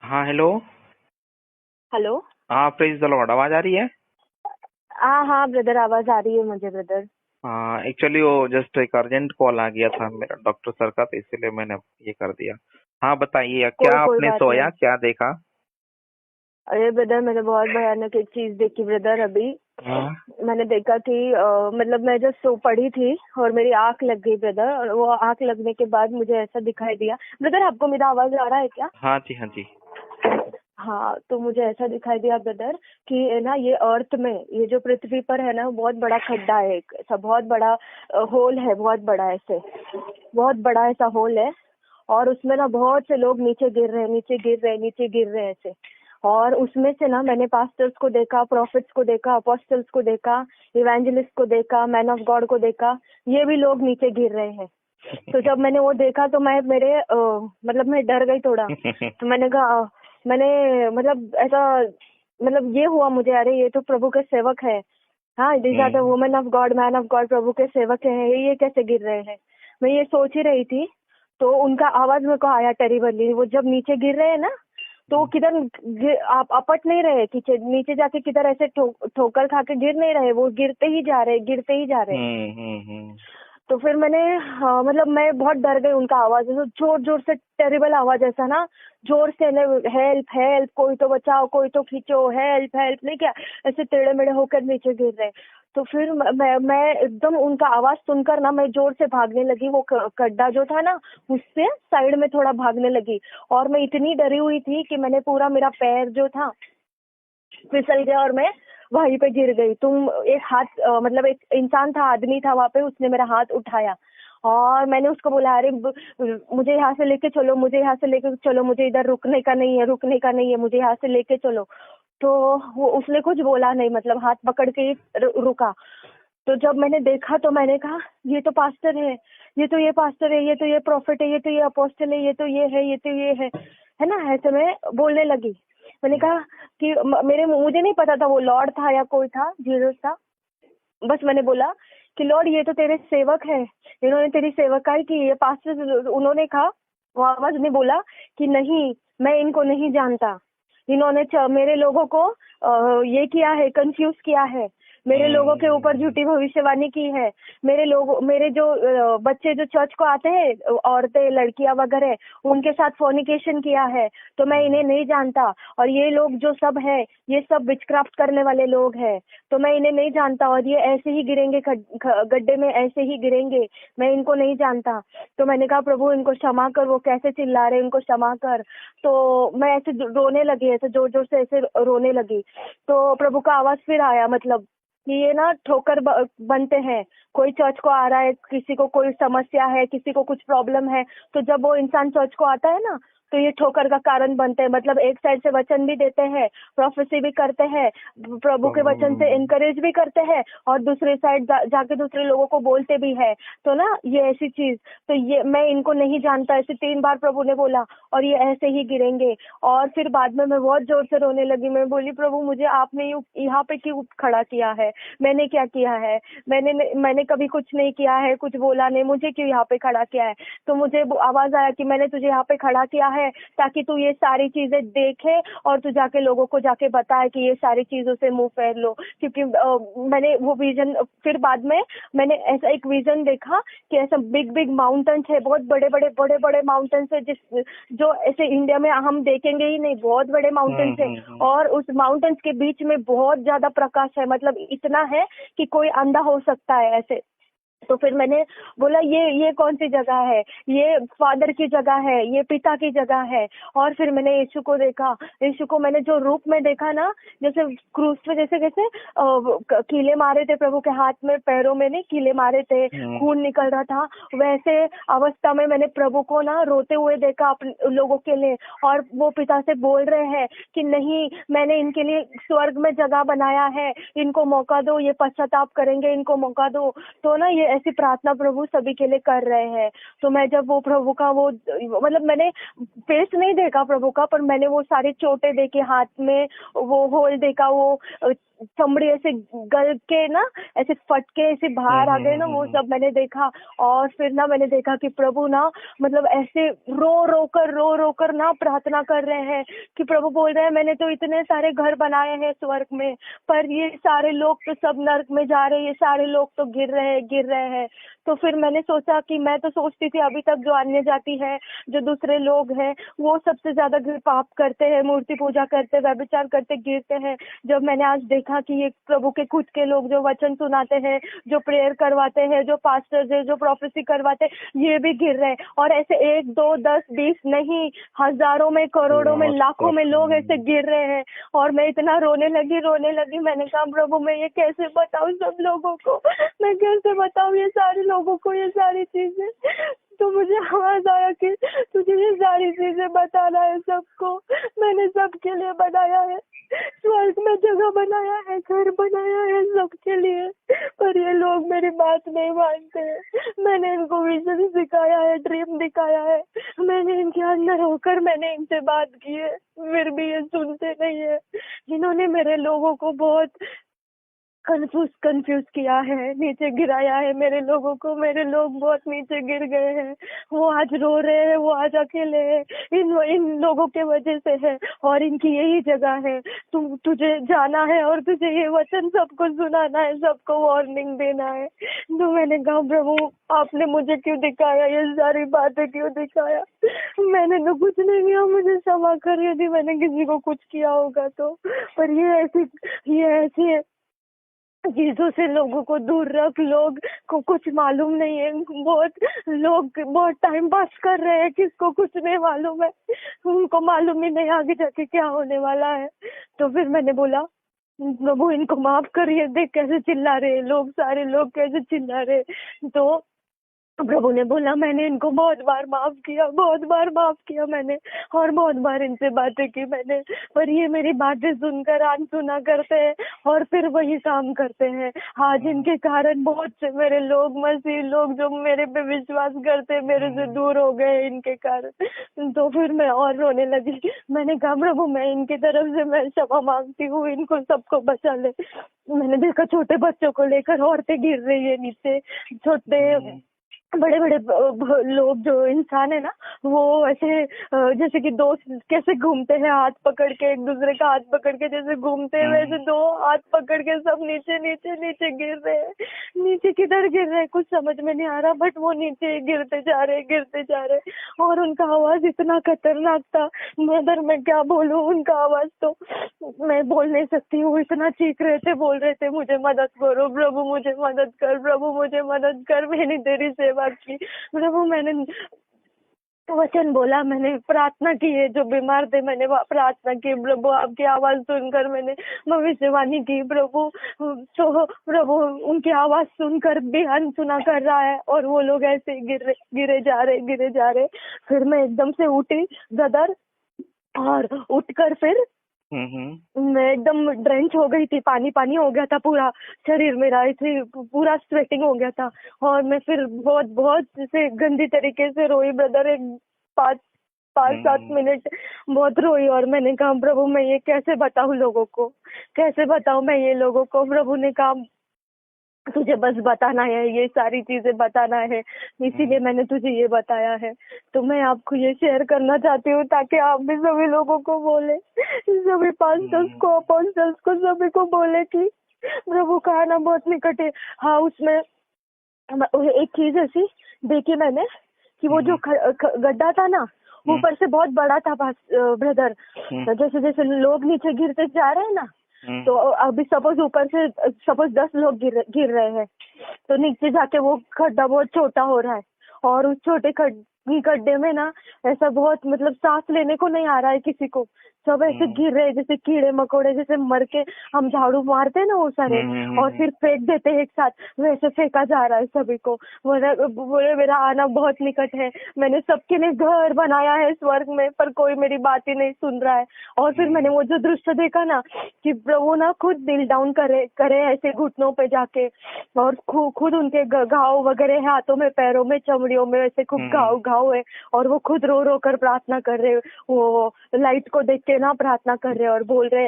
हाँ, hello. Hello. हाँ, praise the Lord. आवाज आ रही है? हाँ हाँ ब्रदर, आवाज आ रही है मुझे ब्रदर। हाँ, एक्चुअली वो जस्ट एक अर्जेंट कॉल आ गया था मेरा डॉक्टर सर का, तो इसीलिए मैंने ये कर दिया। हाँ, बताइए क्या कोई कोई आपने बात सोया, नहीं। क्या देखा? अरे ब्रदर, मैंने बहुत भयानक एक चीज देखी ब्रदर अभी। हाँ। मैंने देखा कि मतलब मैं जब सो पड़ी थी और मेरी आंख लग गई ब्रदर, और वो आंख लगने के बाद मुझे ऐसा दिखाई दिया। ब्रदर, आपको मेरा आवाज आ रहा है क्या? हाँ जी, हाँ जी। हाँ, तो मुझे ऐसा दिखाई दिया ब्रदर कि ना, ये अर्थ में, ये जो पृथ्वी पर है ना, बहुत बड़ा खड्डा है, एक ऐसा बहुत बड़ा होल है, बहुत बड़ा ऐसे, बहुत बड़ा ऐसा होल है। और उसमें ना बहुत से लोग नीचे गिर रहे हैं, नीचे गिर रहे हैं, नीचे गिर रहे हैं ऐसे। और उसमें से ना मैंने पास्टर्स को देखा, प्रोफेट्स को देखा, अपोस्टल्स को देखा, इवेंजलिस्ट को देखा, मैन ऑफ गॉड को देखा। ये भी लोग नीचे गिर रहे हैं। तो जब मैंने वो देखा तो मैं मेरे मतलब मैं डर गई थोड़ा। तो मैंने कहा मैंने मतलब ऐसा, मतलब ये हुआ मुझे, अरे ये तो प्रभु के सेवक है। हाँ, these are the hmm. Women of God, man of God, प्रभु के सेवक हैं, ये कैसे गिर रहे हैं। मैं ये सोच ही रही थी। तो उनका आवाज मेरे को आया टेरिबली, वो जब नीचे गिर रहे हैं ना, तो वो किधर आप अपट नहीं रहे, नीचे नीचे जाके किधर ऐसे ठोकर खा के गिर नहीं रहे, वो गिरते ही जा रहे, गिरते ही जा रहे। हम्म। तो फिर मैंने, हाँ, मतलब मैं बहुत डर गई उनका आवाज, तो जोर जोर से टेरिबल आवाज ऐसा ना, जोर से, हेल्प हेल्प, कोई तो बचाओ, कोई तो खींचो, हेल्प हेल्प, नहीं क्या, ऐसे टेढ़े मेढ़े होकर नीचे गिर रहे। तो फिर मैं एकदम उनका आवाज सुनकर ना, मैं जोर से भागने लगी, वो गड्ढा जो था ना, उससे साइड में थोड़ा भागने लगी। और मैं इतनी डरी हुई थी कि मैंने पूरा, मेरा पैर जो था फिसल गया और मैं वहीं पे गिर गई। तुम एक हाथ मतलब एक इंसान था, आदमी था वहां पे, उसने मेरा हाथ उठाया। और मैंने उसको बोला, अरे मुझे यहाँ से लेके चलो, मुझे यहाँ से लेके चलो, मुझे इधर रुकने का नहीं है, रुकने का नहीं है, मुझे यहाँ से लेके चलो। तो वो, उसने कुछ बोला नहीं, मतलब हाथ पकड़ के ही रुका। तो जब मैंने देखा तो मैंने कहा, ये तो पास्टर है, ये तो ये पास्टर है, ये तो ये प्रॉफिट है, ये तो ये अपोस्टल है, ये तो ये है, ये तो ये है ना, ऐसे मैं बोलने लगी। मैंने कहा कि मुझे नहीं पता था वो लॉर्ड था या कोई था, जीसस था। बस मैंने बोला कि लॉर्ड, ये तो तेरे सेवक है, इन्होंने तेरी सेवकाई की, ये पास्टर, उन्होंने कहा, वो आवाज ने बोला कि नहीं, मैं इनको नहीं जानता। इन्होंने मेरे लोगों को ये किया है, कंफ्यूज किया है, मेरे लोगों के ऊपर हम्म। झूठी भविष्यवाणी की है। मेरे जो बच्चे जो चर्च को आते हैं, औरतें, लड़कियां वगैरह, उनके साथ फोर्निकेशन किया है। तो मैं इन्हें नहीं जानता। और ये लोग जो सब है, ये सब विचक्राफ्ट करने वाले लोग हैं। तो मैं इन्हें नहीं जानता, और ये ऐसे ही गिरेंगे, गड्ढे में ऐसे ही गिरेंगे। मैं इनको नहीं जानता। तो मैंने कहा, प्रभु इनको क्षमा कर, वो कैसे चिल्ला रहे, इनको क्षमा कर। तो मैं ऐसे रोने लगी, ऐसे जोर जोर से ऐसे रोने लगी। तो प्रभु का आवाज फिर आया, मतलब कि ये ना ठोकर बनते हैं। कोई चर्च को आ रहा है, किसी को कोई समस्या है, किसी को कुछ प्रॉब्लम है, तो जब वो इंसान चर्च को आता है ना, तो ये ठोकर का कारण बनते हैं। मतलब एक साइड से वचन भी देते हैं, प्रोफेसी भी करते हैं, प्रभु के वचन से हम्म। इनकरेज भी करते हैं, और दूसरे साइड जाके दूसरे लोगों को बोलते भी है। तो ना, ये ऐसी चीज, तो ये मैं इनको नहीं जानता, ऐसे 3 बार प्रभु ने बोला, और ये ऐसे ही गिरेंगे। और फिर बाद में मैं बहुत जोर से रोने लगी। मैं बोली, प्रभु मुझे आपने यहाँ पे क्यों खड़ा किया है, मैंने क्या किया है, मैंने कभी कुछ नहीं किया है, कुछ बोला नहीं, मुझे क्यों यहाँ पे खड़ा किया है। तो मुझे आवाज आया कि मैंने तुझे यहाँ पे खड़ा किया है ताकि तू ये सारी चीजें देखे, और तू जाके लोगों को जाके बताए कि ये सारी चीजों से मुंह फेर लो। क्योंकि मैंने वो विजन, फिर बाद में मैंने ऐसा एक विजन देखा कि ऐसा बिग बिग माउंटेन्स है, बहुत बड़े बड़े माउंटेन्स है, जिस जो ऐसे इंडिया में हम देखेंगे ही नहीं, बहुत बड़े माउंटेन्स है। और उस माउंटेन्स के बीच में बहुत ज्यादा प्रकाश है, मतलब इतना है कि कोई अंधा हो सकता है ऐसे। तो फिर मैंने बोला, ये कौन सी जगह है, ये फादर की जगह है, ये पिता की जगह है। और फिर मैंने यीशु को देखा। यीशु को मैंने जो रूप में देखा ना, जैसे क्रूस पे जैसे कैसे कीले मारे थे प्रभु के हाथ में, पैरों में नहीं कीले मारे थे, हम्म। खून निकल रहा था, वैसे अवस्था में मैंने प्रभु को ना रोते हुए देखा अपने लोगों के लिए। और वो पिता से बोल रहे हैं कि नहीं, मैंने इनके लिए स्वर्ग में जगह बनाया है, इनको मौका दो, ये पश्चाताप करेंगे, इनको मौका दो। तो ना, ये ऐसी प्रार्थना प्रभु सभी के लिए कर रहे हैं। तो मैं जब वो प्रभु का वो मतलब मैंने फेस नहीं देखा प्रभु का, पर मैंने वो सारी चोटें देखी, हाथ में वो होल देखा, वो चमड़ी ऐसे गल के ना ऐसे फट के ऐसे बाहर आ गए ना, वो सब मैंने देखा। और फिर ना मैंने देखा कि प्रभु ना मतलब ऐसे रो कर ना प्रार्थना कर रहे हैं कि प्रभु बोल रहे हैं मैंने तो इतने सारे घर बनाए हैं स्वर्ग में, पर ये सारे लोग तो सब नर्क में जा रहे हैं, ये सारे लोग तो गिर रहे हैं। तो फिर मैंने सोचा कि मैं तो सोचती थी अभी तक जो अन्य जाति है, जो दूसरे लोग हैं, वो सबसे ज्यादा पाप करते हैं, मूर्ति पूजा करते, व्यभिचार करते, गिरते हैं। जब मैंने आज देखा कि ये प्रभु के खुद के लोग जो वचन सुनाते हैं, जो प्रेयर करवाते हैं, जो पास्टर्स है, जो प्रोफेसी करवाते हैं, ये भी गिर रहे हैं। और ऐसे 1, 2, 10, 20 नहीं, हजारों में, करोड़ों में, लाखों में लोग ऐसे गिर रहे हैं। और मैं इतना रोने लगी। मैंने कहा प्रभु मैं ये कैसे बताऊं सब लोगों को, मैं कैसे बताऊं ये सारे लोगों को ये सारी चीजें। तो मुझे आवाज आया कि तुझे ये सारी चीजें बताना है सबको। मैंने सबके लिए बनाया है, स्वर्ग में जगह बनाया है, घर बनाया है सबके लिए, पर ये लोग मेरी बात नहीं मानते हैं। मैंने इनको विजन सिखाया है, ड्रीम दिखाया है, मैंने इनके अंदर होकर मैंने इनसे बात की है, फिर भी ये सुनते नहीं है। इन्होंने मेरे लोगों को बहुत कंफ्यूज किया है, नीचे गिराया है मेरे लोगों को। मेरे लोग बहुत नीचे गिर गए हैं, वो आज रो रहे हैं, वो आज अकेले हैं, इन लोगों के वजह से है, और इनकी यही जगह है। तुझे जाना है और तुझे ये वचन सबको सुनाना है, सबको वार्निंग देना है। तो मैंने कहा प्रभु आपने मुझे क्यों दिखाया, ये सारी बातें क्यों दिखाया? मैंने तो कुछ नहीं किया, मुझे क्षमा कर यदि मैंने किसी को कुछ किया होगा तो। पर ये ऐसी चीजों से लोगों को दूर रख। लोग को कुछ मालूम नहीं है, लोग बहुत टाइम पास कर रहे हैं, किसको कुछ नहीं मालूम है, उनको मालूम ही नहीं आगे जाके क्या होने वाला है। तो फिर मैंने बोला प्रभु इनको माफ करिए, देख कैसे चिल्ला रहे लोग, सारे लोग कैसे चिल्ला रहे। तो प्रभु ने बोला मैंने इनको बहुत बार माफ किया मैंने, और बहुत बार इनसे बातें की मैंने, पर ये मेरी बातें सुनकर अनसुना करते हैं और फिर वही काम करते हैं। आज इनके कारण बहुत से मेरे लोग, मसीह लोग जो मेरे पे विश्वास करते मेरे से दूर हो गए इनके कारण। तो फिर मैं और रोने लगी। मैंने कहा प्रभु मैं इनकी तरफ से मैं क्षमा मांगती हूँ, इनको सबको बचा ले। मैंने देखा छोटे बच्चों को लेकर औरतें गिर रही है नीचे, छोटे बड़े बड़े लोग जो इंसान है ना, वो ऐसे जैसे कि दोस्त कैसे घूमते हैं हाथ पकड़ के, एक दूसरे का हाथ पकड़ के जैसे घूमते हैं, वैसे दो हाथ पकड़ के सब नीचे गिर रहे हैं। नीचे किधर गिर रहे हैं कुछ समझ में नहीं आ रहा, बट वो नीचे गिरते जा रहे। और उनका आवाज इतना खतरनाक था, मदर मैं क्या बोलूं, उनका आवाज तो मैं बोल नहीं सकती हूँ। इतना चीख रहे थे, बोल रहे थे मुझे मदद करो प्रभु, मुझे मदद कर प्रभु, मुझे मदद कर, मैंने तेरी सेवा की प्रभु, मैंने वचन बोला, मैंने प्रार्थना की है, जो बीमार थे मैंने प्रार्थना की प्रभु, आपकी आवाज सुनकर मैंने भविष्यवाणी की प्रभु। तो प्रभु उनकी आवाज सुनकर भी अनसुना कर रहा है और वो लोग ऐसे गिरे जा रहे। फिर मैं एकदम से उठी गदर, और उठकर फिर मैं एकदम ड्रेंच हो गई थी, पानी हो गया था पूरा शरीर मेरा, ऐसे पूरा स्वेटिंग हो गया था। और मैं फिर बहुत जैसे गंदी तरीके से रोई ब्रदर, एक 5-7 मिनट बहुत रोई। और मैंने कहा प्रभु मैं ये कैसे बताऊं लोगों को, कैसे बताऊं मैं ये लोगों को। प्रभु ने कहा तुझे बस बताना है, ये सारी चीजें बताना है, इसीलिए मैंने तुझे ये बताया है। तो मैं आपको ये शेयर करना चाहती हूँ ताकि आप भी सभी लोगों को बोले, सभी पास्टर्स को, अपोस्टल्स को, सभी को बोले कि प्रभु का आना बहुत निकट है। हाँ उसमें एक चीज ऐसी देखी मैंने कि वो जो गड्ढा था ना, ऊपर से बहुत बड़ा था ब्रदर। जैसे जैसे लोग नीचे गिरते जा रहे हैं ना, तो अभी सपोज 10 लोग गिर रहे हैं, तो नीचे जाके वो खड्डा बहुत छोटा हो रहा है, और उस छोटे गड्ढे में ना ऐसा बहुत मतलब सांस लेने को नहीं आ रहा है किसी को, सब ऐसे गिर रहे हैं जैसे कीड़े मकोड़े, जैसे मर के हम झाड़ू मारते हैं ना वो सारे, और फिर फेंक देते हैं एक साथ, वैसे फेंका जा रहा है सभी को। बोले मेरा आना बहुत निकट है, मैंने सबके लिए घर बनाया है स्वर्ग में, पर कोई मेरी बात ही नहीं सुन रहा है। और फिर मैंने वो जो दृश्य देखा ना कि प्रभु ना खुद नील डाउन करे करे ऐसे घुटनों पे जाके, और खुद उनके घाव वगैरह है हाथों में पैरों में चमड़ियों में, ऐसे खूब घाव घाव है, और वो खुद रो रो कर प्रार्थना कर रहे, वो लाइट को देख के ना प्रार्थना कर रहे और बोल रहे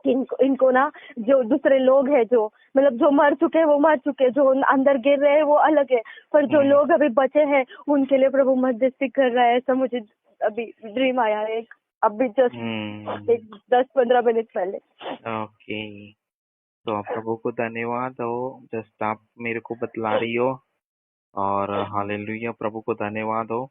कि इनको ना जो दूसरे लोग हैं, जो मतलब जो मर चुके हैं वो मर चुके, जो अंदर गिर रहे हैं वो अलग है, पर जो लोग अभी बचे हैं उनके लिए प्रभु मध्यस्थी कर रहा है। ऐसा मुझे अभी ड्रीम आया है एक, अभी जस्ट एक 10-15 मिनट पहले। ओके, तो आप प्रभु को धन्यवाद हो, जस्ट आप मेरे को बतला रही हो, और हालेलुया, प्रभु को धन्यवाद हो।